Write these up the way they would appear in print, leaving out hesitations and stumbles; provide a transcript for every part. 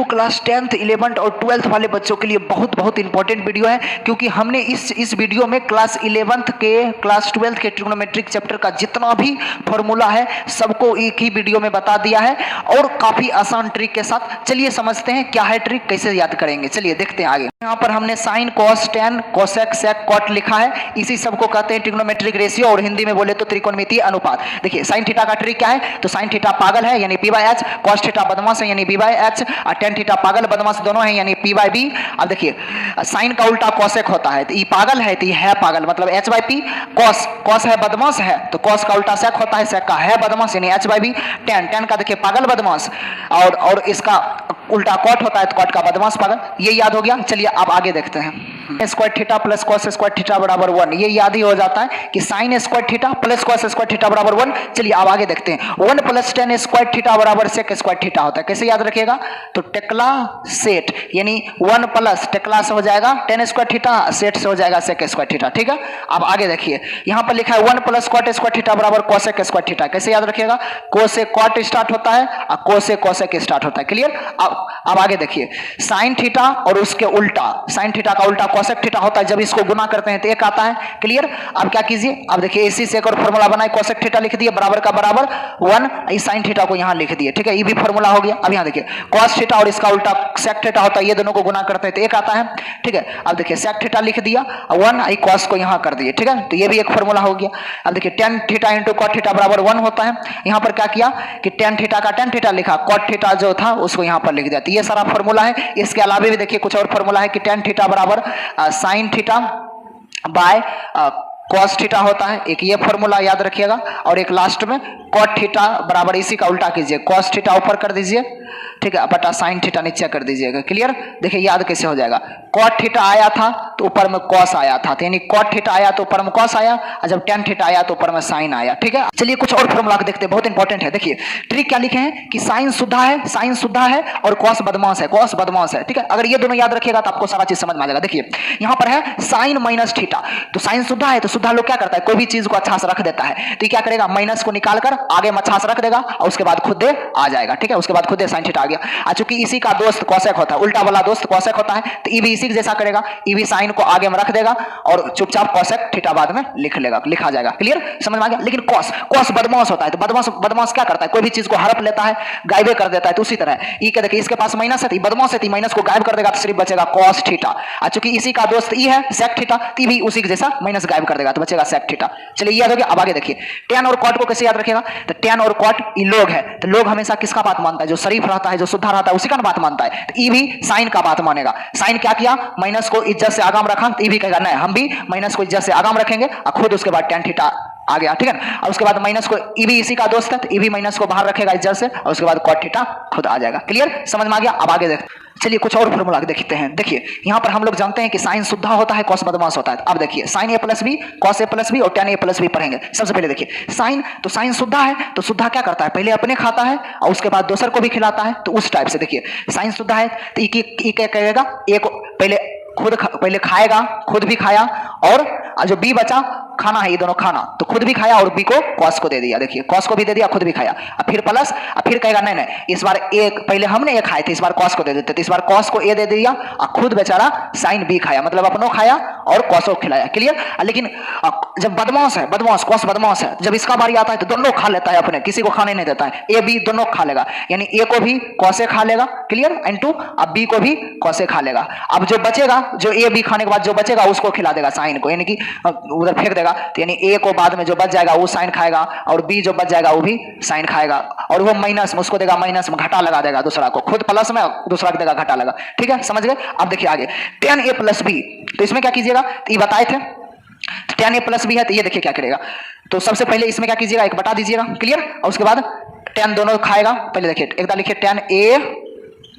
Class 10th 11th और 12th वाले बच्चों के लिए बहुत बहुत इंपॉर्टेंट वीडियो है, क्योंकि हमने इस वीडियो में क्लास 11th के क्लास 12th के ट्रिग्नोमेट्रिक चैप्टर का जितना भी फॉर्मूला है सबको एक ही वीडियो में बता दिया है और काफ़ी आसान ट्रिक के साथ। चलिए समझते हैं क्या है ट्रिक, कैसे याद करेंगे। चलिए देखते हैं आगे। यहाँ पर हमने साइन, कॉस, टेन, कोसेक, सेक, कॉट लिखा है। इसी सबको कहते हैं ट्रिग्नोमेट्रिक रेशियो, और हिंदी में बोले तो त्रिकोणमितीय अनुपात। देखिए साइन थीटा का ट्रिक क्या है, तो साइन थीटा पागल है यानी p/h, कॉस थीटा बदमाश है यानी b/h, और टेन थीटा पागल बदमाश दोनों है यानी p/b। अब देखिए साइन का उल्टा कोसेक होता है, तो ये पागल है तो ये है पागल मतलब h/p। कॉस है बदमाश है तो कॉस का उल्टा सेक होता है, सेक का है बदमाश यानी h/b। टेन का देखिए पागल बदमाश और इसका उल्टा कॉट होता है तो कॉट का बदमाश पागल। ये याद हो गया। चलिए अब आगे देखते हैं। Square theta plus cos square theta बराबर 1, ये याद ही हो जाता है कि sine square theta plus cos square theta बराबर 1। चलिए अब आगे देखते हैं। 1 + tan स्क्वायर थीटा बराबर सेक स्क्वायर थीटा होता है। कैसे याद रखिएगा, तो टेक्ला सेट यानी 1 प्लस टेक्ला से हो जाएगा tan स्क्वायर थीटा, सेट से हो जाएगा सेक स्क्वायर थीटा। ठीक है, अब आगे देखिए यहाँ पर लिखा है 1 + कॉट स्क्वायर थीटा बराबर कोसेक स्क्वायर थीटा। कैसे याद रखिएगा, को से कॉट स्टार्ट होता है और को से कोसेक स्टार्ट होता है। क्लियर। अब आगे देखिए साइन थीटा और उसके उल्टा, साइन थीटा का उल्टा कोसेक थीटा होता है। जब इसको गुना करते हैं तो एक आता है। क्लियर। अब क्या कीजिए, अब देखिए इसी से एक और फॉर्मूला बनाए, कोसेक थीटा लिख दिए बराबर का बराबर 1, इस साइन थीटा को यहां लिख दिए। ठीक है, ये भी फॉर्मूला हो गया। अब यहां देखिए कॉस थीटा और इसका उल्टा सेक थीटा होता है, ये दोनों को गुना करते हैं तो एक आता है। ठीक है, अब देखिए सेक थीटा लिख दिया 1, आई कॉस को यहां कर दिए। ठीक है, तो ये भी एक फॉर्मूला हो गया। अब देखिए tan theta into cot theta बराबर 1 होता है। यहां पर क्या किया कि tan थीटा का tan थीटा लिखा, कॉट थीटा जो था उसको यहां पर लिख दिया। तो ये सारा फॉर्मूला है। इसके अलावा भी देखिए कुछ और फॉर्मूला है कि tan थीटा बराबर sine theta by cos theta होता है। एक ये फॉर्मूला याद रखिएगा, और एक लास्ट में कॉट थीटा बराबर इसी का उल्टा कीजिए, कॉस थीटा ऊपर कर दीजिए। ठीक है, बटा साइन थीटा नीचे कर दीजिएगा। क्लियर। देखिए याद कैसे हो जाएगा, कॉट थीटा आया था तो ऊपर में कॉस आया था, तो यानी कॉट थीटा आया तो ऊपर में कॉस आया, और जब tan थीटा आया तो ऊपर में साइन आया। ठीक है, चलिए कुछ और फॉर्मूला देखते हैं, बहुत इंपॉर्टेंट है। देखिए ट्रिक क्या लिखे हैं कि साइन सुद्धा है, साइन सुद्धा है और कॉस बदमाश है, कॉस बदमाश है। ठीक है, अगर ये दोनों याद रखिएगा तो आपको सारा चीज समझ में आ जाएगा। देखिए यहाँ पर है साइन माइनस थीटा, तो साइन सुद्धा है तो सुद्धा लोग क्या करता है, कोई भी चीज को अच्छा से रख देता है, तो क्या करेगा माइनस को निकाल कर आगे में अच्छा से रख देगा और उसके बाद खुद दे आ जाएगा। ठीक है, उसके बाद खुद दे साइन थीटा आ गया। चूंकि इसी का दोस्त कोसेक होता है, उल्टा वाला दोस्त कोसेक होता है, तो ई भी इसी के जैसा करेगा, ई भी साइन को आगे में रख देगा और चुपचाप कोसेक थीटा बाद में लिखा जाएगा। क्लियर, समझ में आ गया। लेकिन कॉस बदमाश होता है, तो बदमाश क्या करता है, कोई भी चीज को हड़प लेता है, गायबे कर देता है। तो उसी तरह ई के देखिए इसके पास माइनस है, बदमाश है, माइनस को गायब कर देगा तो सिर्फ बचेगा कॉस थीटा। चूंकि इसी का दोस्त ई है सेक थीटा, तो भी उसी के जैसा माइनस गायब कर देगा तो बचेगा सेक थीटा। चलिए याद हो गया। अब आगे देखिए tan और कॉट को कैसे याद रखेगा, तो tan और कॉट ये लोग है, तो लोग हमेशा किसका बात मानता है, जो शरीफ रहता है, जो सुद्धा रहता है उसी का बात मानता है। तो ई भी साइन का बात मानेगा। साइन क्या किया, माइनस को इज्जत से आगाम रखा, तो ई भी कहेगा नहीं हम भी माइनस को इज्जत से आगाम रखेंगे, और खुद उसके बाद tan थीटा आ गया। ठीक है, और उसके बाद माइनस को ई भी इसी का दोस्त है, तो ई भी माइनस को बाहर रखेगा इज्जत से, और उसके बाद कॉट थीटा खुद आ जाएगा। क्लियर, समझ में आ गया। अब आगे देख, चलिए कुछ और फॉर्मूला देखते हैं। देखिए यहाँ पर हम लोग जानते हैं कि साइन सुद्धा होता है, कॉस बदमाश होता है। अब देखिए साइन a+b, कॉस a+b और tan a+b पढ़ेंगे। सबसे पहले देखिए साइन, तो साइन सुद्धा है, तो सुद्धा क्या करता है, पहले अपने खाता है और उसके बाद दूसर को भी खिलाता है। तो उस टाइप से देखिए साइन सुद्धा है तो ई क्या करेगा, ए को पहले खाएगा, खुद भी खाया, और जो बी बचा खाना है, ये दोनों खाना, तो खुद भी खाया और बी को कॉस को दे दिया। देखिए कॉस को भी दे दिया, खुद भी खाया, अब फिर प्लस, अब फिर कहेगा नहीं इस बार एक, पहले हमने ए खाए थे, इस बार कॉस को दे देते, तो इस बार कॉस को ए दे दिया और खुद बेचारा साइन बी खाया, मतलब अपनों खाया और कॉसो खिलाया। क्लियर। लेकिन जब बदमाश है, कॉस बदमाश है, जब इसका बारी आता है तो दोनों खा लेता है अपने, किसी को खाने नहीं देता है। ए बी दोनों खा लेगा, यानी ए को भी कॉसे खा लेगा। क्लियर, इनटू अब बी को भी कॉसे खा लेगा। अब जो बचेगा, जो ए बी खाने के बाद जो बचेगा उसको खिला देगा साइन को, यानी कि उधर फेंक देगा, तो यानी ए को बाद में जो बच जाएगा वो साइन खाएगा, और बी जो बच जाएगा वो भी साइन खाएगा, और वो माइनस में उसको देगा, माइनस में घटा लगा देगा दूसरा को, खुद प्लस में दूसरा को देगा घटा लगा। ठीक है, समझ गए। अब देखिए आगे tan a+b, तो इसमें क्या कीजिएगा, तो ये बताए थे tan a+b है, तो ये देखिए क्या करेगा, तो सबसे पहले इसमें क्या कीजिएगा, एक बटा दीजिएगा। क्लियर, और उसके बाद tan दोनों खाएगा। पहले देखिए एकदम लिखिए tan a,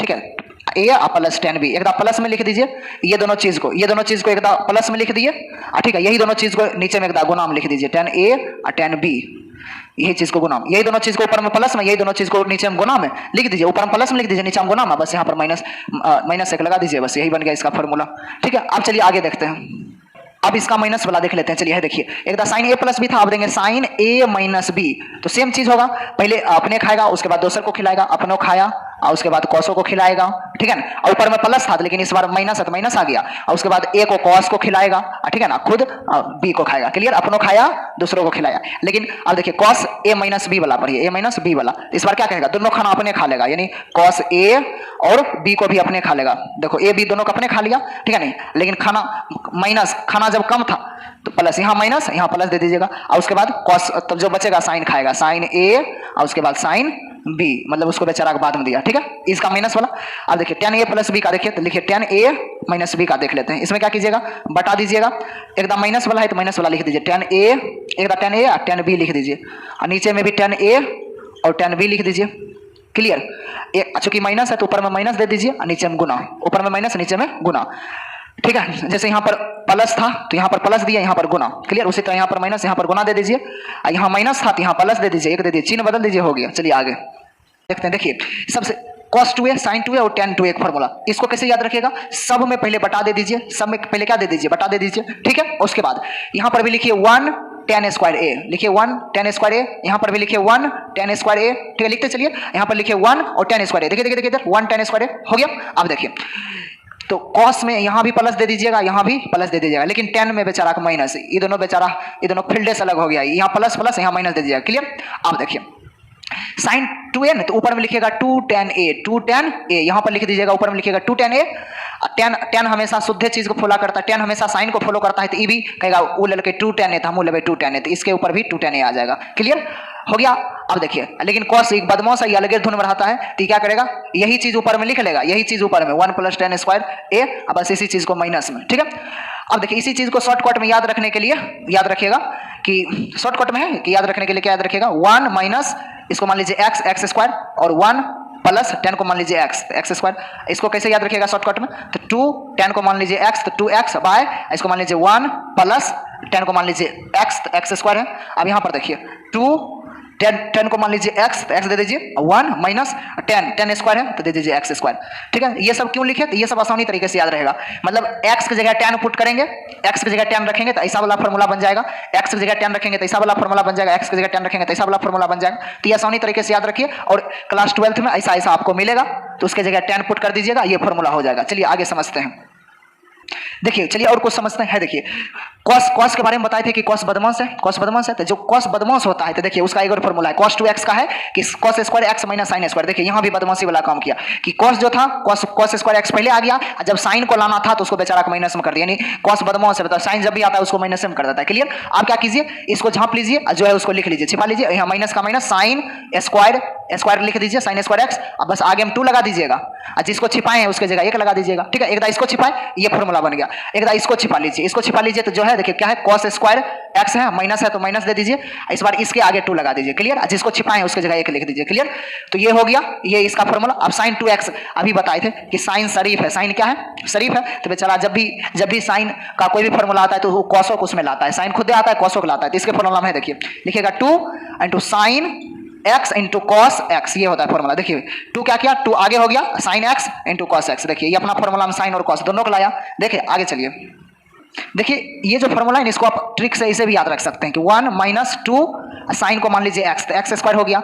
ठीक है, ए प्लस tan b, एकदम प्लस में लिख दीजिए। ये दोनों चीज को एकदम प्लस में लिख दिए, ठीक है, यही दोनों चीज को नीचे में एकदम गुणाम लिख दीजिए, tan a और tan b, यही चीज को गुणाम, यही दोनों चीज को ऊपर में प्लस में, यही दोनों चीज को नीचे में गुणाम में लिख दीजिए, ऊपर में प्लस में लिख दीजिए, नीचे में गुणाम है, बस यहाँ पर माइनस एक लगा दीजिए, बस यही बन गया इसका फॉर्मूला। ठीक है, अब चलिए आगे देखते हैं। अब इसका माइनस वाला देख लेते हैं। चलिए देखिए एक साइन a+b था, अब देंगे साइन a - b, तो सेम चीज होगा, पहले अपने खाएगा उसके बाद दूसरे को खिलाएगा, अपनों खाया और उसके बाद कॉसो को खिलाएगा, ठीक है ना। और ऊपर में प्लस था लेकिन इस बार माइनस है तो माइनस आ गया। और उसके बाद ए को कॉस को खिलाएगा, ठीक है ना, खुद बी को खाएगा। क्लियर, अपनों खाया दूसरों को खिलाया। लेकिन अब देखिए कॉस ए माइनस बी वाला पढ़िए, ए माइनस बी वाला, इस बार क्या कहेगा, दोनों खाना अपने खा लेगा, यानी कॉस ए और बी को भी अपने खा लेगा। देखो ए बी दोनों को अपने खा लिया, ठीक है नहीं, लेकिन खाना माइनस, खाना जब कम था तो प्लस, यहाँ माइनस यहाँ प्लस दे दीजिएगा। और उसके बाद कॉस, तब जो बचेगा साइन खाएगा, साइन ए और उसके बाद साइन बी, मतलब उसको बेचारा के बाद में दिया, ठीक है। इसका माइनस वाला, अब देखिए tan a प्लस बी का देखिए, तो लिखिए tan a माइनस बी का देख लेते हैं। इसमें क्या कीजिएगा, बटा दीजिएगा, एकदम माइनस वाला है तो माइनस वाला लिख दीजिए, tan a, एकदम tan a और tan b लिख दीजिए, और नीचे में भी tan a और tan b लिख दीजिए। क्लियर, चूंकि माइनस है तो ऊपर में माइनस दे दीजिए और नीचे में गुना, ऊपर में माइनस नीचे में गुना, ठीक है। जैसे यहाँ पर प्लस था तो यहाँ पर प्लस दिया, यहाँ पर गुना। क्लियर, उसी तरह यहाँ पर माइनस, यहाँ पर गुना दे दीजिए, यहाँ माइनस था तो यहाँ प्लस दे दीजिए, एक दे दीजिए, चिन्ह बदल दीजिए, हो गया। चलिए आगे देखते हैं। देखिए सबसे cos 2a sin 2a और tan 2a फॉर्मूला, इसको कैसे याद रखिएगा, सब में पहले बटा दे दीजिए, सब में पहले क्या दे दीजिए, बटा दे दीजिए, ठीक है। उसके बाद यहाँ पर भी लिखिए 1 tan स्क्वायर a, लिखिए 1 tan स्क्वायर a, यहाँ पर भी लिखिए 1 tan स्क्वायर a, ठीक है, लिखते चलिए। यहाँ पर लिखिए 1 और tan स्क्वायर a, देखिए देखिए देखिए इधर 1 tan स्क्वायर a हो गया। अब देखिए तो cos में यहाँ भी प्लस दे दीजिएगा, यहाँ भी प्लस दे दीजिएगा, लेकिन tan में बेचारा का माइनस, ये दोनों बेचारा, ये दोनों फील्ड से अलग हो गया, यहाँ प्लस प्लस यहाँ माइनस दे दीजिएगा। क्लियर, अब देखिए sin 2a ना, तो ऊपर में लिखिएगा 2 tan a, 2 tan a, यहाँ पर लिख दीजिएगा, ऊपर में लिखिएगा 2 tan a। tan हमेशा शुद्ध चीज को फॉलो करता है, tan हमेशा साइन को फॉलो करता है, तो ये भी कहेगा वो लड़के 2 tan a था, हम लेवे 2 tan a, तो इसके ऊपर भी 2 tan a आ जाएगा। क्लियर हो गया। अब देखिए, लेकिन cos एक बदमाश है, ये अलग धुन में रहता है, तो क्या करेगा, यही चीज ऊपर में लिख लेगा, यही चीज ऊपर में 1 प्लस tan स्क्वायर a, अब बस इसी चीज को माइनस में, ठीक है। अब देखिए इसी चीज को शॉर्टकट में याद रखने के लिए याद रखिएगा कि शॉर्टकट में है कि याद रखने के लिए क्या याद रखिएगा, 1 माइनस इसको मान लीजिए x स्क्वायर और 1 प्लस 10 को मान लीजिए x स्क्वायर। इसको कैसे याद रखिएगा शॉर्टकट में, तो 2 10 को मान लीजिए x, तो 2x बाय इसको मान लीजिए 1 प्लस 10 को मान लीजिए x स्क्वायर है। अब यहाँ पर देखिए 2 10 को मान लीजिए x, तो x दे दीजिए, 1 माइनस 10 स्क्वायर है तो दे दीजिए x स्क्वायर, ठीक है। ये सब क्यों लिखे, तो ये सब आसानी तरीके से याद रहेगा, मतलब x की जगह 10 पुट करेंगे, x की जगह 10 रखेंगे तो ऐसा वाला फॉर्मूला बन जाएगा, x की जगह 10 रखेंगे तो ऐसा वाला फॉर्मूला बन जाएगा, x की जगह 10 रखेंगे तो ऐसा वाला फॉर्मूला बन जाएगा। तो ये आसानी तरीके से याद रखिए, और क्लास 12th में ऐसा ऐसा आपको मिलेगा तो उसके जगह 10 पुट कर दीजिएगा, ये फॉर्मूला हो जाएगा। चलिए आगे समझते हैं। देखिए चलिए और कुछ समझते हैं। देखिए cos के बारे में बताए थे कि cos बदमाश है, cos बदमाश है, तो जो cos बदमाश होता है तो देखिए उसका एक और फॉर्मूला है, cos 2x का है कि cos square x minus sin square. देखिए यहाँ भी बदमाशी वाला काम किया कि cos जो था cos स्क्वायर x पहले आ गया, जब sin को लाना था तो उसको बेचारा को माइनस में कर दिया, यानी cos बदमाश है, बताओ sin जब भी आता है उसको माइनस में कर देता है। क्लियर, आप क्या कीजिए, इसको झांप लीजिए, जो है उसको लिख लीजिए, छिपा लीजिए, यहाँ माइनस का माइनस sin स्क्वायर लिख दीजिए, sin स्क्वायर x, अब बस आगे हम 2 लगा दीजिएगा, जिसको छिपाए हैं उसके जगह 1 लगा दीजिएगा, ठीक है। एक इसको छिपाए, ये फॉर्मूला बन गया, एक इसको छिपा लीजिए, इसको छिपा लीजिए तो जो है देखिए क्या है, cos स्क्वायर x है, माइनस है तो माइनस दे दीजिए, इस बार इसके आगे 2 लगा दीजिए। क्लियर, जिसको छिपाए उसके जगह 1 लिख दीजिए। क्लियर, तो ये हो गया, ये इसका फॉर्मूला। अब sin 2x अभी बताए थे कि sin शरीफ है, sin क्या है, शरीफ है, तो बेचारा जब भी sin का कोई भी फॉर्मूला आता है तो वो cos को उसमें लाता है, sin खुद आता है cos को लाता है, तो इसके फॉर्मूला में देखिए लिखिएगा 2 into sin x into cos x, ये होता है फॉर्मूला। देखिए 2 क्या किया, 2 आगे हो गया sin x into cos x, देखिए ये अपना फॉर्मूला में sin और cos दोनों को लाया। देखिए आगे चलिए, देखिए ये जो फॉर्मूला है इसको आप ट्रिक से इसे भी याद रख सकते हैं कि 1 माइनस 2 साइन को मान लीजिए x, तो x स्क्वायर हो गया,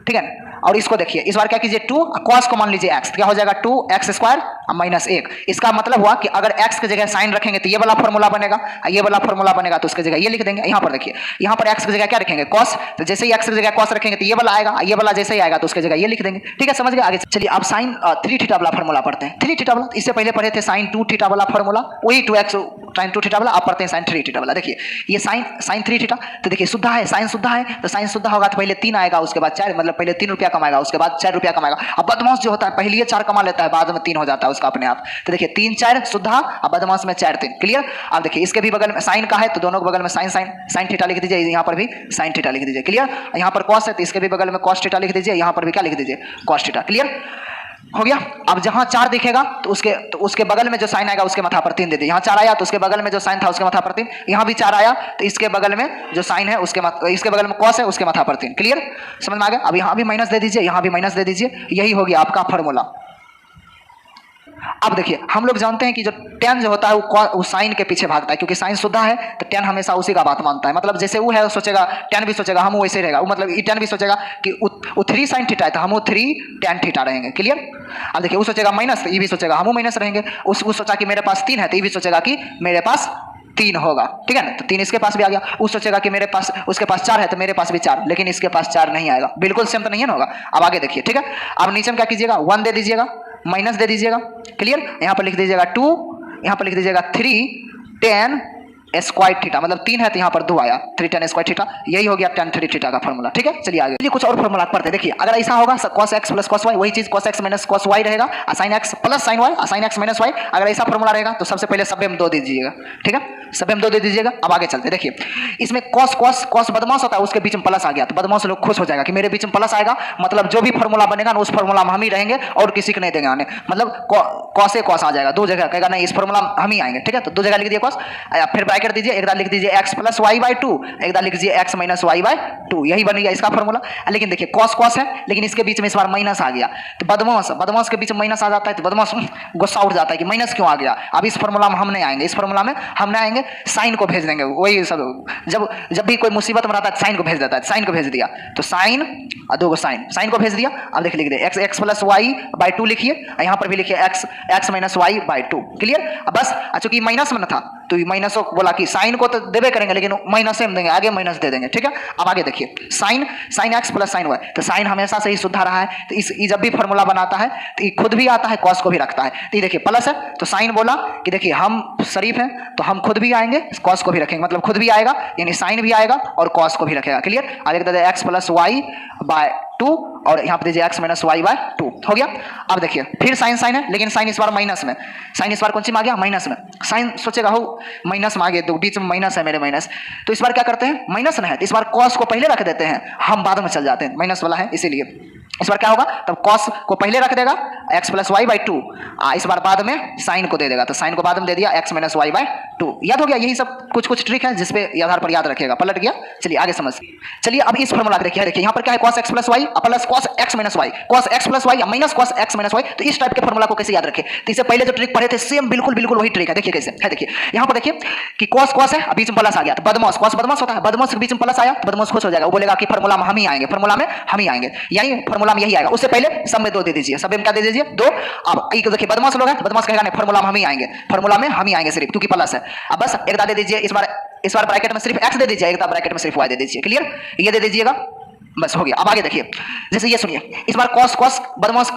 ठीक है। और इसको देखिए इस बार क्या कीजिए 2 cos को मान लीजिए x, क्या हो जाएगा 2x स्क्वायर माइनस 1। इसका मतलब हुआ कि अगर x की जगह साइन रखेंगे तो ये वाला फॉर्मूला बनेगा, ये वाला फॉर्मूला बनेगा तो उसकी जगह ये लिख देंगे। यहाँ पर देखिए, यहाँ पर x की जगह क्या रखेंगे cos, तो जैसे ही x की जगह cos रखेंगे तो ये वाला आएगा, ये वाला जैसे ही आएगा तो उसकी जगह ये लिख देंगे, ठीक है, समझ गए। आगे चलिए अब साइन 3 थीटा वाला फॉर्मूला पढ़ते हैं। 3 थीटा वाला इससे पहले पढ़े थे sin 2 थीटा वाला फॉर्मूला, वही 2x sin 2 थीटा वाला, आप पढ़ते हैं sin 3 थीटा वाला। देखिए ये sin 3 थीटा, तो देखिए शुद्ध है, sin शुद्ध है, तो sin शुद्ध होगा तो पहले 3 आएगा, उसके बाद 4, मतलब पहले 3 रुपया कमाएगा, उसके बाद 4 रुपया कमाएगा। अब बदमाश जो होता है पहले 4 कमा लेता है, बाद में 3 हो जाता है उसका अपने आप। तो देखिए 3 4 शुद्धा, अब बदमाश में 4 3। क्लियर, अब देखिए इसके भी बगल में साइन का है तो दोनों के बगल में sin थीटा लिख दीजिए, यहाँ पर भी sin थीटा लिख दीजिए। क्लियर, यहाँ पर cos है तो इसके भी बगल में cos थीटा लिख दीजिए, यहाँ पर भी क्या लिख दीजिए cos थीटा। क्लियर हो गया। अब जहां 4 दिखेगा तो उसके बगल में जो साइन आएगा उसके माथा पर 3 दे दीजिए। यहाँ 4 आया तो उसके बगल में जो साइन था उसके माथा पर 3, यहाँ भी 4 आया तो इसके बगल में जो साइन है इसके बगल में cos है उसके माथा पर 3। क्लियर, समझ में आ गया। अब यहाँ भी माइनस दे दीजिए, यहाँ भी माइनस दे दीजिए, यही हो गया आपका फॉर्मूला। अब देखिए हम लोग जानते हैं कि जो tan जो होता है वो साइन के पीछे भागता है, क्योंकि साइन शुद्धा है तो tan हमेशा उसी का बात मानता है। मतलब जैसे वो है वो सोचेगा, tan भी सोचेगा हम वैसे रहेगा, वो मतलब tan भी सोचेगा कि वो 3 sin थीटा है तो हम वो 3 tan थीटा रहेंगे। क्लियर। अब देखिए वो सोचेगा माइनस तो ये भी सोचेगा हम माइनस रहेंगे। वो सोचा कि मेरे पास 3 है तो ये भी सोचेगा कि मेरे पास 3 होगा। ठीक है ना, तो 3 इसके पास भी आ गया। वो सोचेगा कि मेरे पास, उसके पास 4 है तो मेरे पास भी 4, लेकिन इसके पास 4 नहीं आएगा। बिल्कुल सेम तो नहीं है ना होगा। अब आगे देखिए। ठीक है, अब नीचे में क्या कीजिएगा, 1 दे दीजिएगा, माइनस दे दीजिएगा। क्लियर। यहाँ पर लिख दीजिएगा 2, यहाँ पर लिख दीजिएगा 3 tan स्क्वायर थीटा, मतलब 3 है तो यहाँ पर 2 आया, 3 tan स्क्वायर थीटा। यही हो गया tan 3 थीटा का फॉर्मूला। ठीक है, चलिए आगे। चलिए कुछ और फॉर्मूला पढ़ते हैं। देखिए अगर ऐसा होगा cos x plus cos y, वही चीज cos x minus cos y रहेगा, sin x plus sin y, sin x minus y। अगर ऐसा फॉर्मूला रहेगा तो सबसे पहले सब में 2 दे दीजिएगा। ठीक है, सब में 2 दे दीजिएगा। अब आगे चलते। देखिए इसमें cos बदमाश होता है, उसके बीच में प्लस आ गया तो बदमाश लोग खुश हो जाएगा कि मेरे बीच में प्लस आएगा, मतलब जो भी फॉर्मूला बनेगा ना उस फॉर्मूला में हम ही रहेंगे और किसी को नहीं देंगे आने। मतलब cos आ जाएगा, 2 जगह कहेगा नहीं इस फॉर्मूला हम ही आएंगे। ठीक है, तो 2 जगह लिख दिए cos, फिर ब्रैकेट दीजिए, एक बार लिख दीजिए x प्लस वाई बाई 2, एक बार लिख दीजिए x माइनस वाई बाई 2। यही बन गया इसका फॉर्मूला। लेकिन देखिए cos है, लेकिन इसके बीच में इस बार माइनस आ गया तो बदमाश के बीच में माइनस आ जाता है तो बदमाश गुस्सा उठ जाता है कि माइनस क्यों आ गया। अब इस फॉर्मूला में हम नहीं आएंगे, इस फॉर्मूला में हम नहीं आएंगे, साइन को भेज देंगे। वही सब जब भी कोई मुसीबत में आता है साइन को भेज देता है, साइन को भेज दिया तो साइन और 2 साइन को भेज दिया। अब देखिए लिख दिए x प्लस वाई बाई 2 लिखिए, यहाँ पर भी लिखिए x minus y by 2। Clear. बस चूंकि माइनस में था तो माइनस बोला कि साइन को तो देवे करेंगे लेकिन माइनस में देंगे, आगे माइनस दे देंगे। ठीक है, अब आगे देखिए sine x plus sine y, तो साइन हमेशा से ही शुद्ध रहा है तो इस जब भी फॉर्मूला बनाता है तो ये खुद भी आता है कॉस को भी रखता है। तो ये देखिए प्लस है तो साइन बोला कि देखिए हम शरीफ हैं तो हम खुद भी आएंगे कॉस को भी रखेंगे, मतलब खुद भी आएगा यानी साइन भी आएगा और कॉस को भी रखेगा। क्लियर। आगे देखिए एक्स प्लस वाई बाय 2 और यहाँ पे दीजिए x माइनस वाई बाय 2 हो गया। अब देखिए फिर साइन है, लेकिन साइन इस बार माइनस में, साइन इस बार कौन सी में आ गया, माइनस में। साइन सोचेगा हो माइनस में आ गया तो बीच में माइनस है मेरे माइनस, तो इस बार क्या करते हैं माइनस ना है तो इस बार कॉस को पहले रख देते हैं, हम बाद में चल जाते हैं, माइनस वाला है इसीलिए। इस बार क्या होगा तब कॉस को पहले रख देगा x प्लस वाई बाई 2, इस बार बाद में साइन को दे देगा तो साइन को बाद में दे दिया x माइनस वाई बाई 2। याद हो गया। यही सब कुछ ट्रिक है जिसपे आधार पर याद रखिएगा। पलट गया। चलिए आगे समझ। चलिए अब इस फॉर्मूला देखिए, यहाँ पर क्या है cos x plus y plus cos x minus y, cos x plus y minus cos x minus y. तो इस टाइप के फॉर्मूला को कैसे याद रखें, तो इससे पहले जो ट्रिक पढ़े थे सेम बिल्कुल वही ट्रिक है। देखिए कैसे है, देखिए यहाँ पर देखिए कि cos है बीच में प्लस आ गया तो बदमाश, cos बदमाश होता है, बदमाश के बीच में प्लस आया तो बदमाश खुश हो जाएगा, वो बोलेगा कि फॉर्मूला में हम ही आएंगे, फॉर्मूला में हम ही आएंगे, यानी फॉर्मूला में यही आएगा। उससे पहले सब में 2 दे दीजिए, सब में क्या दे दीजिए 2। अब देखिए बदमाश लोग हैं, बदमाश कहेगा नहीं फॉर्मूला में हम ही आएंगे, फॉर्मूला में हम ही आएंगे सिर्फ क्योंकि प्लस है। अब बस एक दे दीजिए, इस बार ब्रैकेट में सिर्फ x दे दीजिए, एक ब्रैकेट में सिर्फ y दे दीजिए। क्लियर, ये दे दीजिएगा, बस हो गया। अब आगे देखिए जैसे ये सुनिए, इस बार cos बदमाश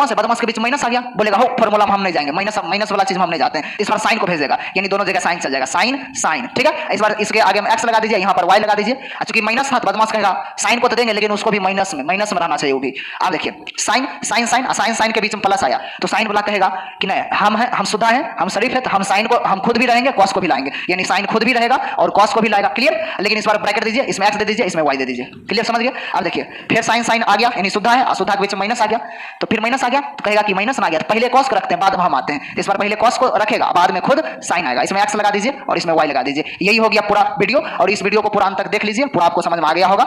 है, बदमाश के बीच माइनस आ गया, बोलेगा हो फॉर्मूला में हम नहीं जाएंगे, माइनस वाला चीज में हम नहीं जाते हैं। इस बार साइन को भेज देगा यानी दोनों जगह साइन चल जाएगा, साइन। ठीक है, इस बार इसके आगे में x लगा दीजिए, यहाँ पर y लगा दीजिए। चूंकि माइनस था तो बदमाश कहेगा साइन को तो देंगे लेकिन उसको भी माइनस में रहना चाहिए वो भी। अब देखिए साइन के बीच में प्लस आया तो साइन वाला कहेगा कि नहीं हम शुद्ध हैं, हम शरीफ है तो हम खुद भी रहेंगे कॉस को भी लाएंगे, यानी साइन खुद भी रहेगा और कॉस को भी लाएगा। क्लियर। लेकिन इस बार ब्रैकेट दीजिए, इसमें x दे दीजिए, इसमें y दे दीजिए। क्लियर, समझ गए। अब देखिए फिर साइन आ गया यानी शुद्ध है, अशुद्ध के बीच में माइनस आ गया तो फिर माइनस आ गया तो कहेगा कि माइनस आ गया तो पहले कॉस को रखते हैं बाद में हम आते हैं। इस बार पहले कॉस को रखेगा बाद में खुद साइन आएगा, इसमें x लगा दीजिए और इसमें y लगा दीजिए। यही हो गया पूरा वीडियो, और इस वीडियो को पूरा अंत तक देख लीजिए, पूरा आपको समझ में आ गया होगा।